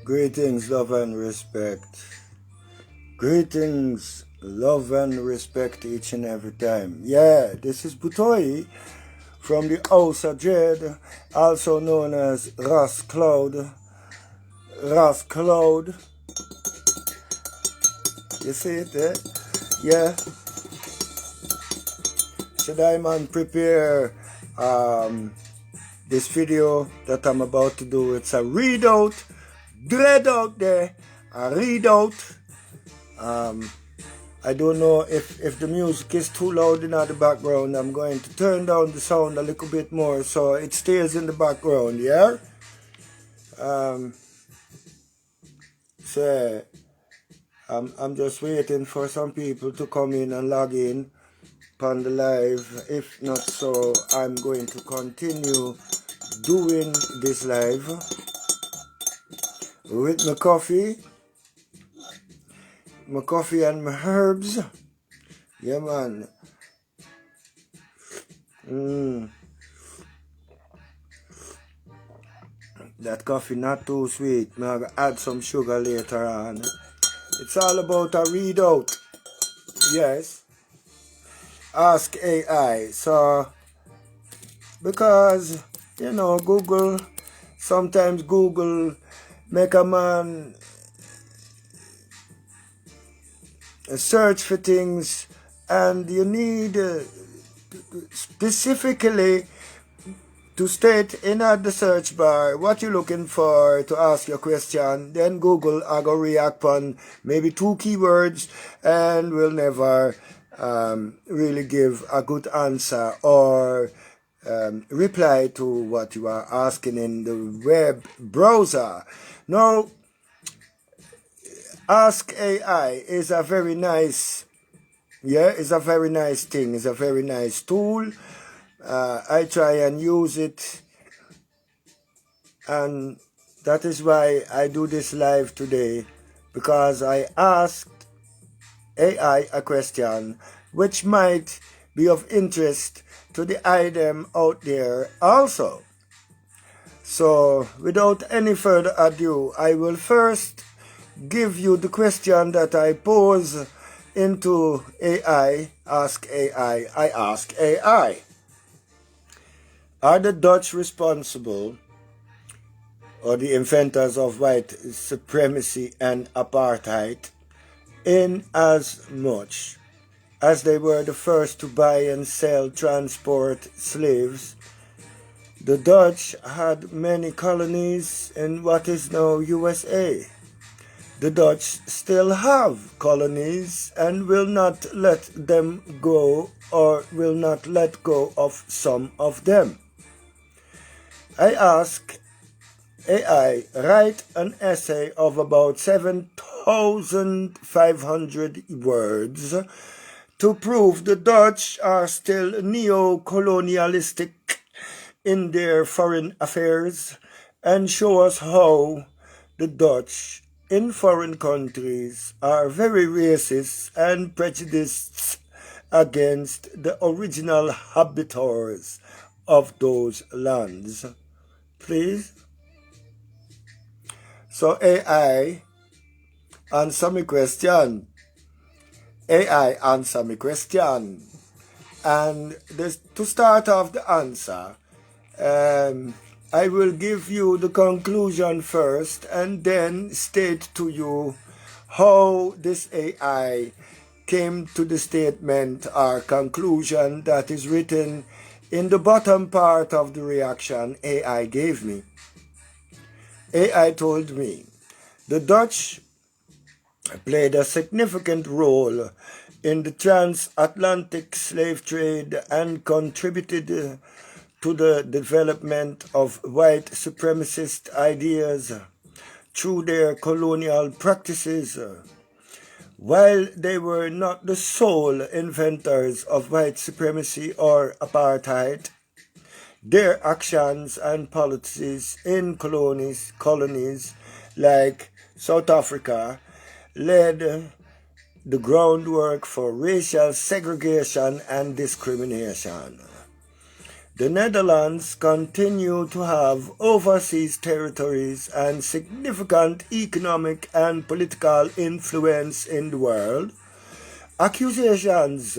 Greetings, love and respect. Greetings, love and respect each and every time. Yeah, this is Butoyi from the House of Dread, also known as Ras Cloud. Ras Cloud. You see it, eh? Yeah. Should I, man, prepare this video that I'm about to do? It's a readout. Dread out there. A readout. I don't know if the music is too loud in the background. I'm going to turn down the sound a little bit more so it stays in the background, yeah? So I'm just waiting for some people to come in and log in upon the live. If not so, I'm going to continue doing this live with my coffee and my herbs. Yeah, man. That coffee not too sweet. I'm going to add some sugar later on. It's all about a readout. Yes. Ask AI. So, because, you know, sometimes Google make a man search for things, and you need specifically to state in the search bar what you're looking for to ask your question. Then Google I go react on maybe 2 keywords and will never really give a good answer or reply to what you are asking in the web browser. Now, Ask AI is a very nice, it's a very nice thing. It's a very nice tool. I try and use it, and that is why I do this live today, because I asked AI a question which might be of interest to the item out there also. So without any further ado, I will first give you the question that I pose into AI. Ask AI. I ask AI. Are the Dutch responsible, or the inventors of white supremacy and apartheid, in as much as they were the first to buy and sell transport slaves? The Dutch had many colonies in what is now USA. The Dutch still have colonies and will not let them go, or will not let go of some of them. I ask AI, write an essay of about 7,500 words to prove the Dutch are still neo-colonialistic in their foreign affairs, and show us how the Dutch in foreign countries are very racist and prejudiced against the original habitants of those lands. Please? So AI, answer me question. AI, answer me question. And to start off the answer, I will give you the conclusion first and then state to you how this AI came to the statement or conclusion that is written in the bottom part of the reaction AI gave me. AI told me the Dutch played a significant role in the transatlantic slave trade and contributed to the development of white supremacist ideas through their colonial practices. While they were not the sole inventors of white supremacy or apartheid, their actions and policies in colonies like South Africa laid the groundwork for racial segregation and discrimination. The Netherlands continue to have overseas territories and significant economic and political influence in the world. Accusations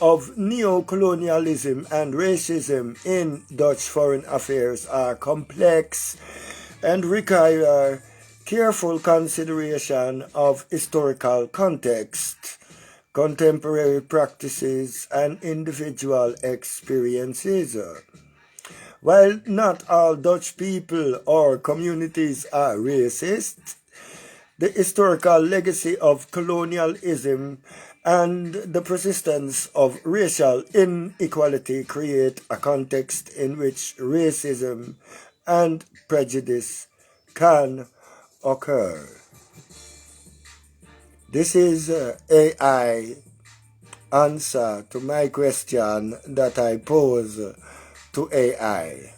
of neo-colonialism and racism in Dutch foreign affairs are complex and require careful consideration of historical context, contemporary practices, and individual experiences. While not all Dutch people or communities are racist, the historical legacy of colonialism and the persistence of racial inequality create a context in which racism and prejudice can occur. This is AI answer to my question that I pose to AI.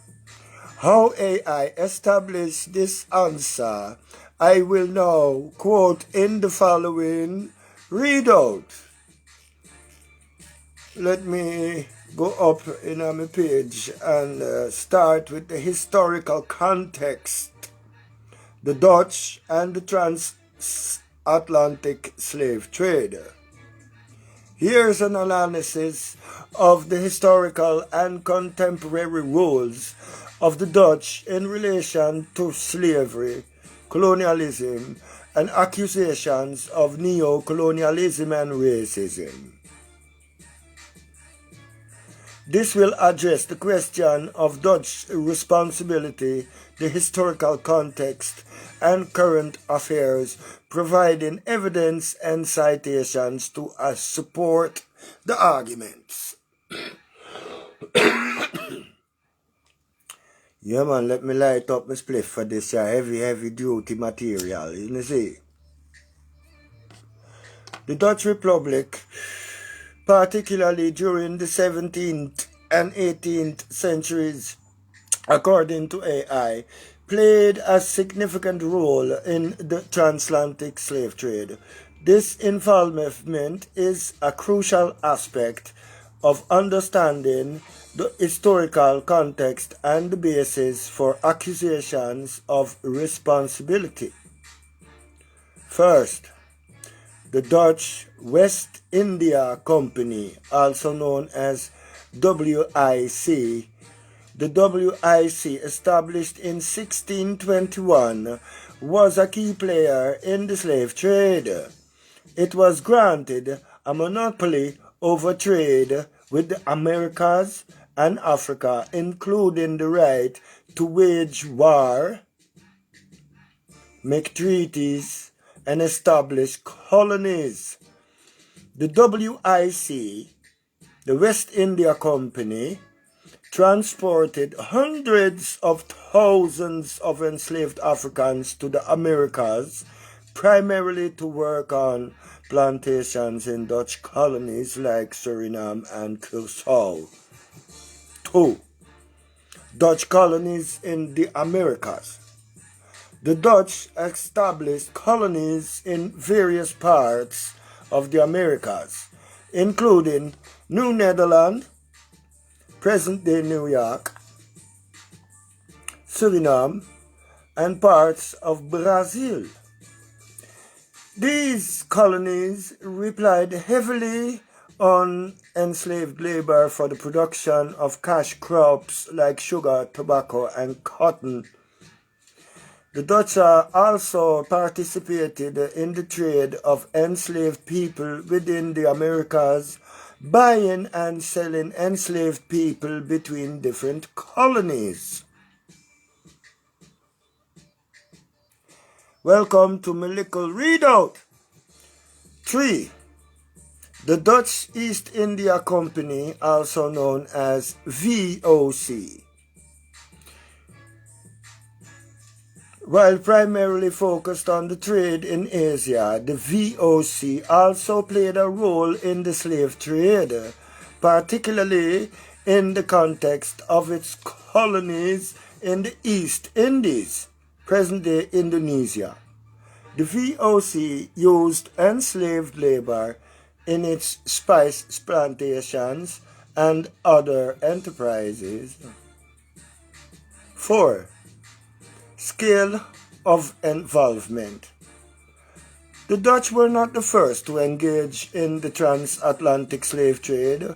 How AI established this answer, I will now quote in the following readout. Let me go up in my page and start with the historical context. The Dutch and the transatlantic slave trade. Here's an analysis of the historical and contemporary roles of the Dutch in relation to slavery, colonialism, and accusations of neo-colonialism and racism. This will address the question of Dutch responsibility, the historical context, and current affairs, providing evidence and citations to support the arguments. Yeah man, let me light up my spliff for this heavy duty material, you see. The Dutch Republic, particularly during the 17th and 18th centuries, according to AI, played a significant role in the transatlantic slave trade. This involvement is a crucial aspect of understanding the historical context and the basis for accusations of responsibility. First, the Dutch West India Company, also known as WIC. The WIC, established in 1621, was a key player in the slave trade. It was granted a monopoly over trade with the Americas and Africa, including the right to wage war, make treaties, and establish colonies. The WIC, the West India Company, transported hundreds of thousands of enslaved Africans to the Americas, primarily to work on plantations in Dutch colonies like Suriname and Curaçao. 2. Dutch colonies in the Americas. The Dutch established colonies in various parts of the Americas, including New Netherlands, present-day New York, Suriname, and parts of Brazil. These colonies relied heavily on enslaved labor for the production of cash crops like sugar, tobacco, and cotton. The Dutch also participated in the trade of enslaved people within the Americas, buying and selling enslaved people between different colonies. Welcome to my little readout. 3. The Dutch East India Company, also known as VOC. While primarily focused on the trade in Asia, the VOC also played a role in the slave trade, particularly in the context of its colonies in the East Indies, present-day Indonesia. The VOC used enslaved labor in its spice plantations and other enterprises. 4. Scale of involvement. The Dutch were not the first to engage in the transatlantic slave trade,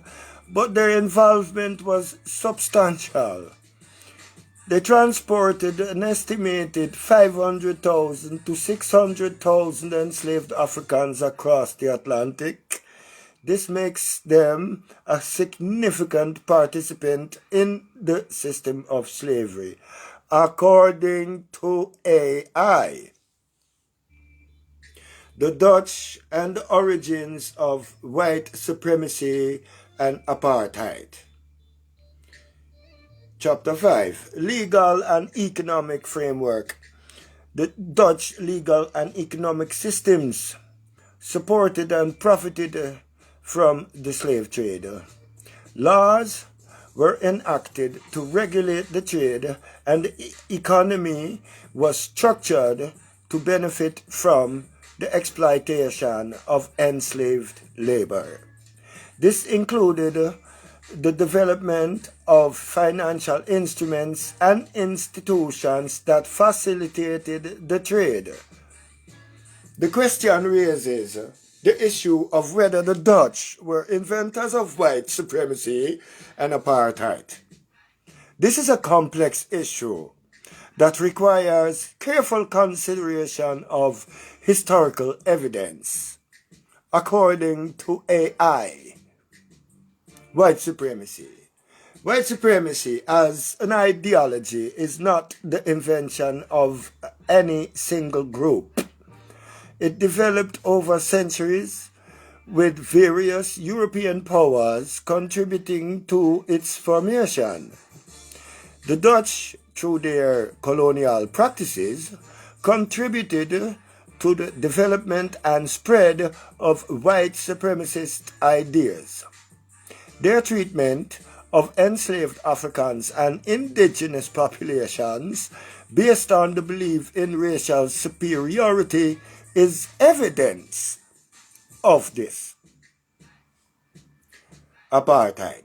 but their involvement was substantial. They transported an estimated 500,000 to 600,000 enslaved Africans across the Atlantic. This makes them a significant participant in the system of slavery, according to AI. The Dutch and the origins of white supremacy and apartheid. Chapter 5. Legal and economic framework. The Dutch legal and economic systems supported and profited from the slave trade. Laws were enacted to regulate the trade, and the economy was structured to benefit from the exploitation of enslaved labor. This included the development of financial instruments and institutions that facilitated the trade. The question raises the issue of whether the Dutch were inventors of white supremacy and apartheid. This is a complex issue that requires careful consideration of historical evidence. According to AI, white supremacy. White supremacy as an ideology is not the invention of any single group. It developed over centuries, with various European powers contributing to its formation. The Dutch, through their colonial practices, contributed to the development and spread of white supremacist ideas. Their treatment of enslaved Africans and indigenous populations based on the belief in racial superiority is evidence of this. Apartheid.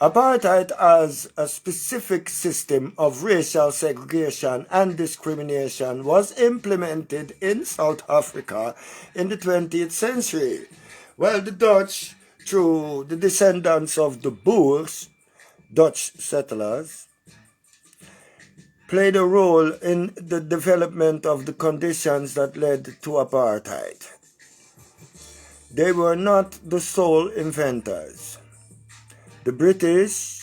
Apartheid as a specific system of racial segregation and discrimination was implemented in South Africa in the 20th century, while the Dutch, through the descendants of the Boers, Dutch settlers, played a role in the development of the conditions that led to apartheid. They were not the sole inventors. The British,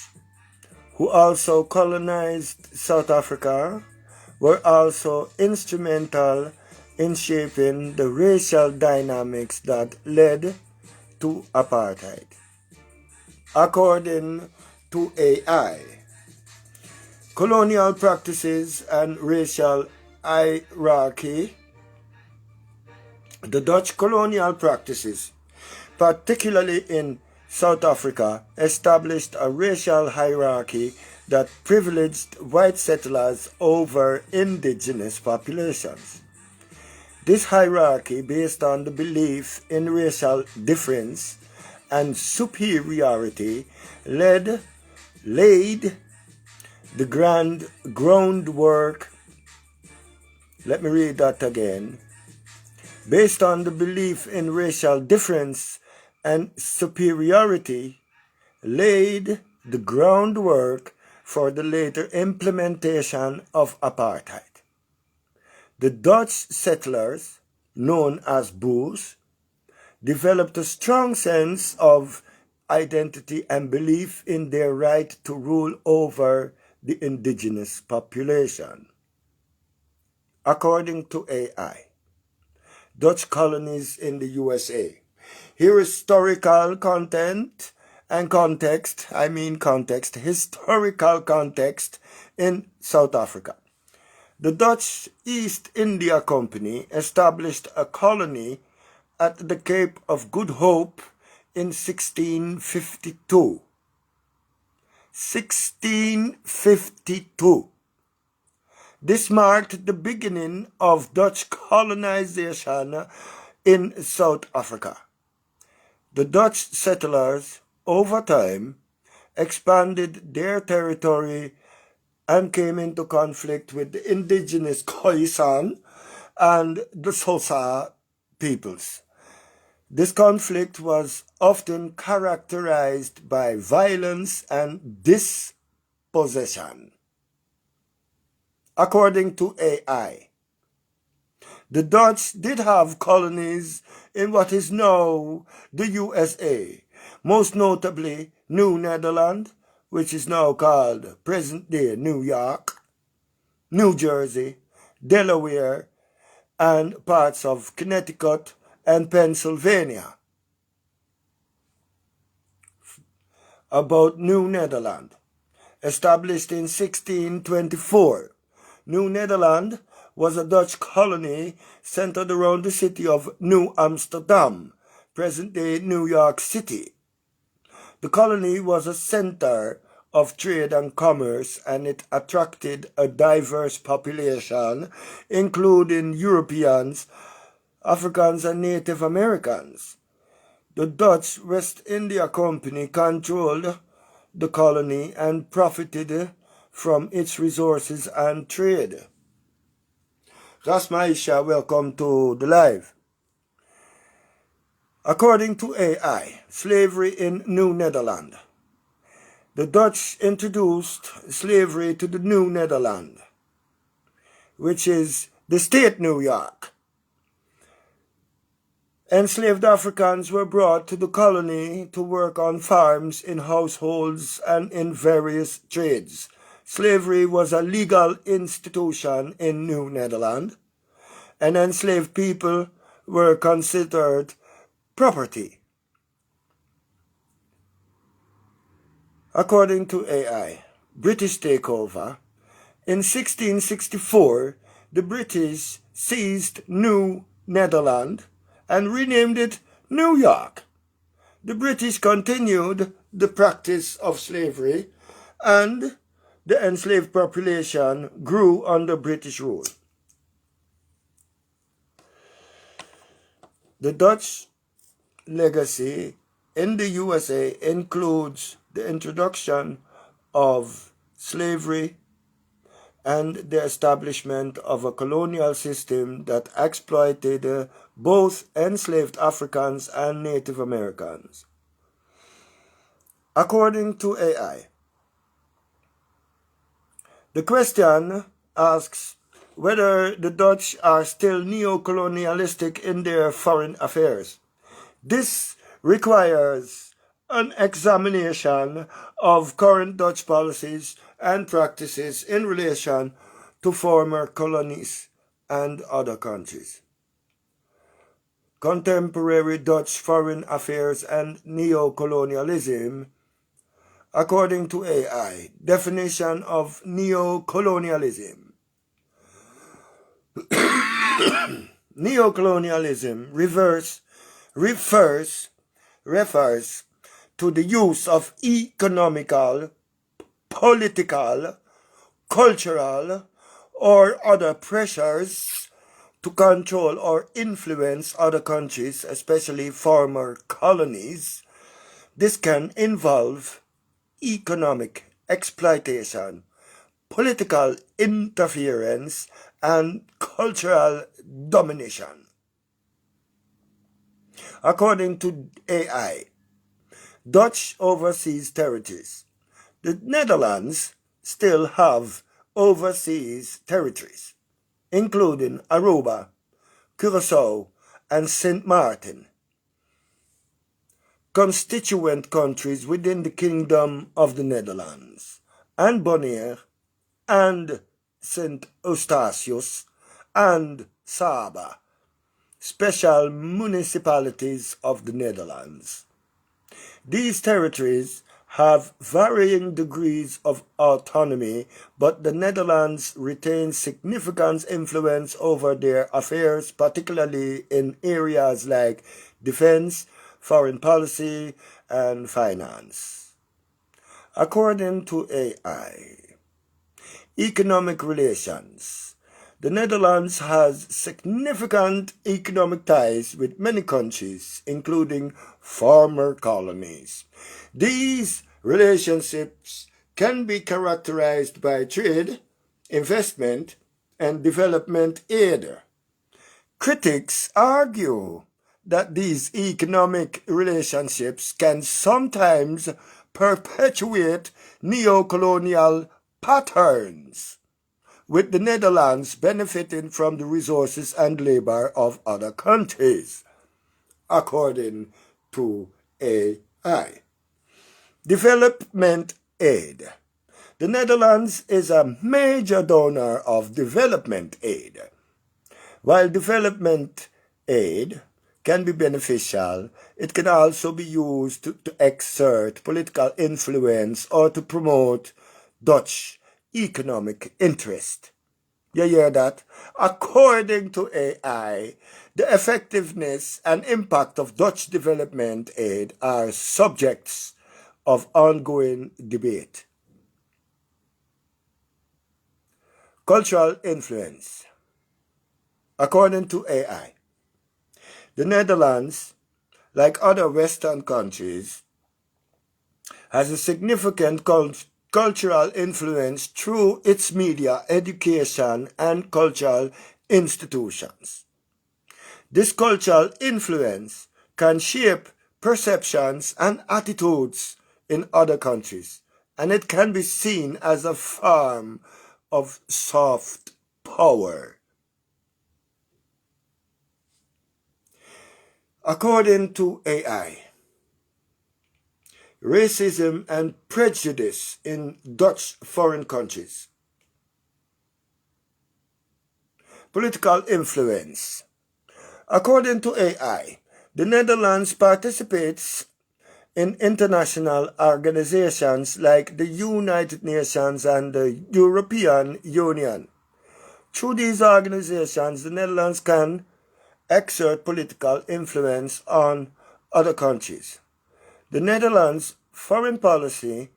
who also colonized South Africa, were also instrumental in shaping the racial dynamics that led to apartheid. According to AI, colonial practices and racial hierarchy. The Dutch colonial practices, particularly in South Africa, established a racial hierarchy that privileged white settlers over indigenous populations. This hierarchy, based on the belief in racial difference and superiority, laid the groundwork. Let me read that again. Based on the belief in racial difference and superiority, laid the groundwork for the later implementation of apartheid. The Dutch settlers, known as Boers, developed a strong sense of identity and belief in their right to rule over the indigenous population. According to AI, Dutch colonies in the USA. Here is historical content and context, historical context in South Africa. The Dutch East India Company established a colony at the Cape of Good Hope in 1652. 1652. This marked the beginning of Dutch colonization in South Africa. The Dutch settlers over time, expanded their territory and came into conflict with the indigenous Khoisan and the Xhosa peoples. This conflict was often characterized by violence and dispossession. According to AI, the Dutch did have colonies in what is now the USA, most notably New Netherlands, which is now called present-day New York, New Jersey, Delaware, and parts of Connecticut and Pennsylvania. About New Netherlands. Established in 1624, New Netherlands was a Dutch colony centered around the city of New Amsterdam, present-day New York City. The colony was a center of trade and commerce, and it attracted a diverse population, including Europeans, Africans, and Native Americans. The Dutch West India Company controlled the colony and profited from its resources and trade. Rasmaisha, welcome to the live. According to AI, slavery in New Netherlands. The Dutch introduced slavery to the New Netherlands, which is the state New York. Enslaved Africans were brought to the colony to work on farms, in households, and in various trades. Slavery was a legal institution in New Netherlands, and enslaved people were considered property. According to AI, British takeover. In 1664, the British seized New Netherlands and renamed it New York. The British continued the practice of slavery, and the enslaved population grew under British rule. The Dutch legacy in the USA includes the introduction of slavery and the establishment of a colonial system that exploited both enslaved Africans and Native Americans. According to AI, the question asks whether the Dutch are still neo-colonialistic in their foreign affairs. This requires an examination of current Dutch policies and practices in relation to former colonies and other countries. Contemporary Dutch foreign affairs and neo-colonialism. According to AI, definition of neo-colonialism. Neo-colonialism refers to the use of economical, political, cultural, or other pressures to control or influence other countries, especially former colonies. This can involve economic exploitation, political interference, and cultural domination. According to AI, Dutch overseas territories. The Netherlands still have overseas territories, including Aruba, Curaçao, and Sint Maarten, constituent countries within the Kingdom of the Netherlands, and Bonaire, and St. Eustatius, and Saba, special municipalities of the Netherlands. These territories have varying degrees of autonomy, but the Netherlands retains significant influence over their affairs, particularly in areas like defense, foreign policy, and finance. According to AI, economic relations. The Netherlands has significant economic ties with many countries, including former colonies. These relationships can be characterized by trade, investment, and development aid. Critics argue that these economic relationships can sometimes perpetuate neo-colonial patterns, with the Netherlands benefiting from the resources and labor of other countries, according to AI. Development aid. The Netherlands is a major donor of development aid. While development aid can be beneficial, it can also be used to exert political influence or to promote Dutch economic interest. You hear that? According to AI, the effectiveness and impact of Dutch development aid are subjects of ongoing debate. Cultural influence. According to AI, the Netherlands, like other Western countries, has a significant cultural influence through its media, education, and cultural institutions. This cultural influence can shape perceptions and attitudes in other countries, and it can be seen as a form of soft power. According to AI, racism and prejudice in Dutch foreign countries. Political influence. According to AI, the Netherlands participates in international organizations like the United Nations and the European Union. Through these organizations, the Netherlands can exert political influence on other countries. The Netherlands' foreign policy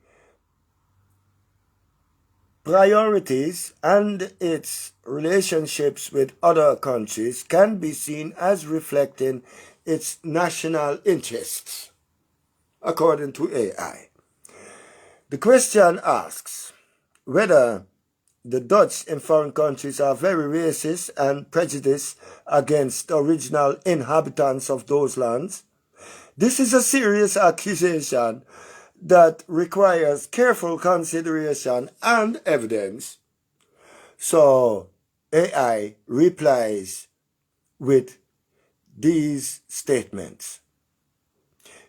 priorities and its relationships with other countries can be seen as reflecting its national interests, according to AI. The question asks whether the Dutch in foreign countries are very racist and prejudiced against the original inhabitants of those lands. This is a serious accusation that requires careful consideration and evidence. So AI replies with these statements.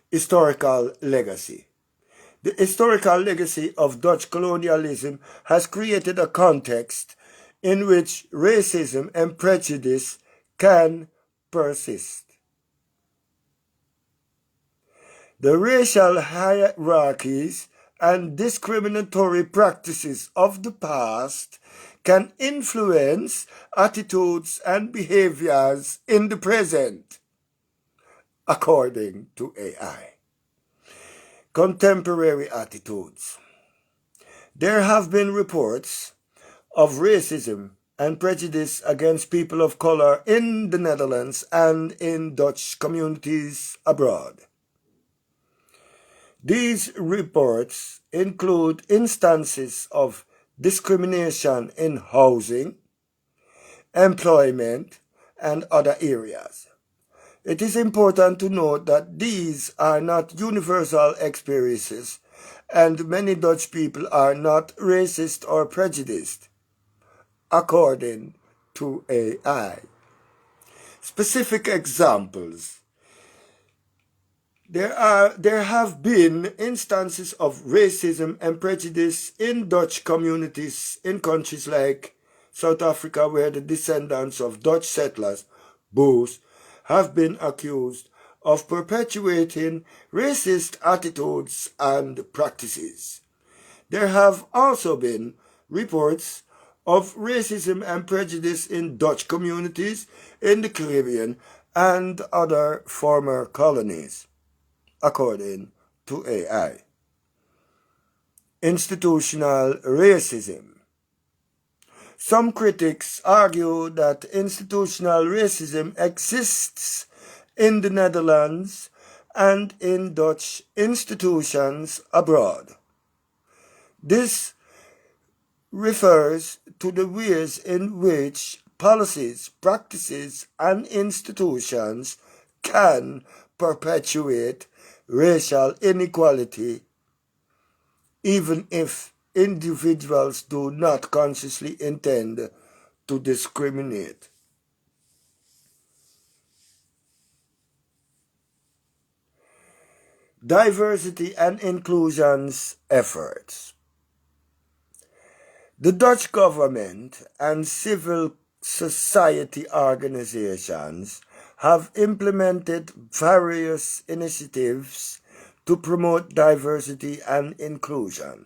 Historical legacy. The historical legacy of Dutch colonialism has created a context in which racism and prejudice can persist. The racial hierarchies and discriminatory practices of the past can influence attitudes and behaviors in the present, according to AI. Contemporary attitudes. There have been reports of racism and prejudice against people of color in the Netherlands and in Dutch communities abroad. These reports include instances of discrimination in housing, employment, and other areas. It is important to note that these are not universal experiences, and many Dutch people are not racist or prejudiced, according to AI. Specific examples. There have been instances of racism and prejudice in Dutch communities in countries like South Africa, where the descendants of Dutch settlers, Boers, have been accused of perpetuating racist attitudes and practices. There have also been reports of racism and prejudice in Dutch communities in the Caribbean and other former colonies, according to AI. Institutional racism. Some critics argue that institutional racism exists in the Netherlands and in Dutch institutions abroad. This refers to the ways in which policies, practices, and institutions can perpetuate racial inequality, even if individuals do not consciously intend to discriminate. Diversity and inclusion's efforts. The Dutch government and civil society organizations have implemented various initiatives to promote diversity and inclusion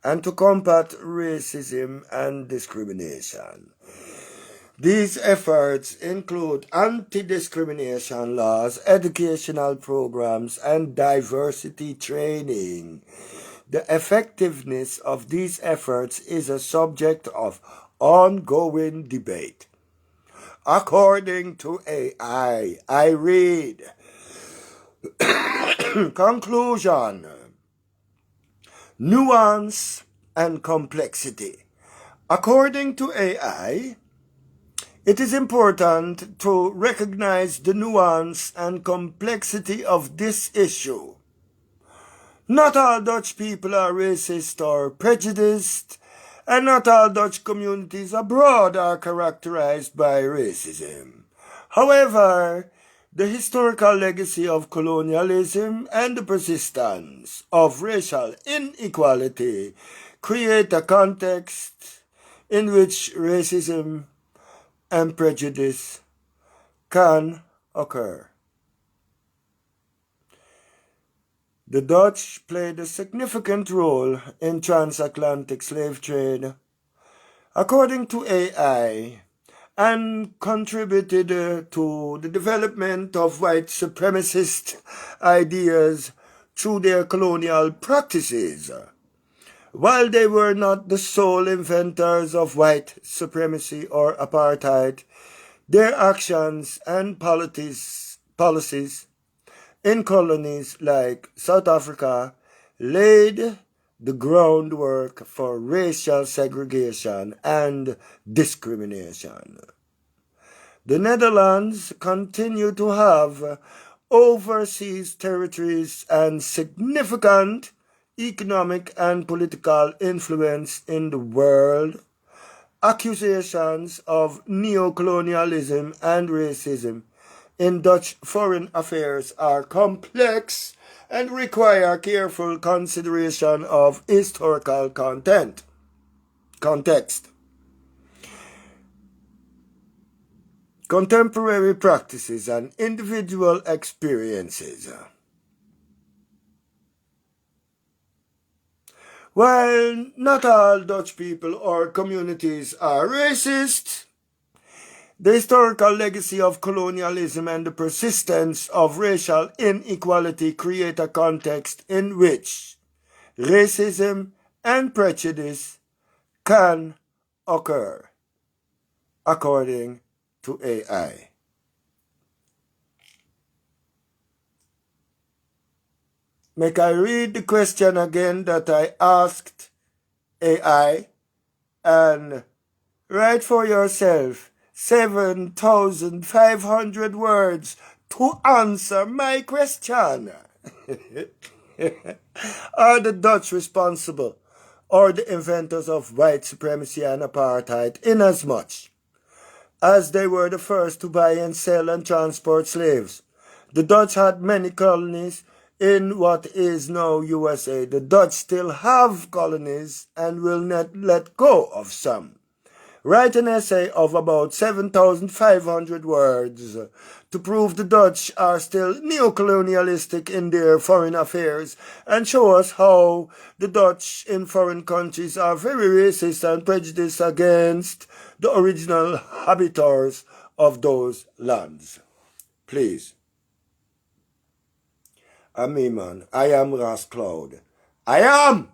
and to combat racism and discrimination. These efforts include anti-discrimination laws, educational programs, and diversity training. The effectiveness of these efforts is a subject of ongoing debate. According to AI, I read, conclusion, nuance and complexity. According to AI, it is important to recognize the nuance and complexity of this issue. Not all Dutch people are racist or prejudiced, and not all Dutch communities abroad are characterized by racism. However, the historical legacy of colonialism and the persistence of racial inequality create a context in which racism and prejudice can occur. The Dutch played a significant role in transatlantic slave trade, according to AI, and contributed to the development of white supremacist ideas through their colonial practices. While they were not the sole inventors of white supremacy or apartheid, their actions and policies in colonies like South Africa laid the groundwork for racial segregation and discrimination. The Netherlands continue to have overseas territories and significant economic and political influence in the world. Accusations of neocolonialism and racism in Dutch foreign affairs are complex and require careful consideration of historical context. Contemporary practices and individual experiences. While not all Dutch people or communities are racist, the historical legacy of colonialism and the persistence of racial inequality create a context in which racism and prejudice can occur, according to AI. Make I read the question again that I asked AI, and write for yourself 7,500 words to answer my question. Are the Dutch responsible or the inventors of white supremacy and apartheid, inasmuch as they were the first to buy and sell and transport slaves? The Dutch had many colonies in what is now USA. The Dutch still have colonies and will not let go of some. Write an essay of about 7,500 words to prove the Dutch are still neocolonialistic in their foreign affairs, and show us how the Dutch in foreign countries are very racist and prejudiced against the original habitants of those lands. Please. Me, man. I am Ras Cloud. I am!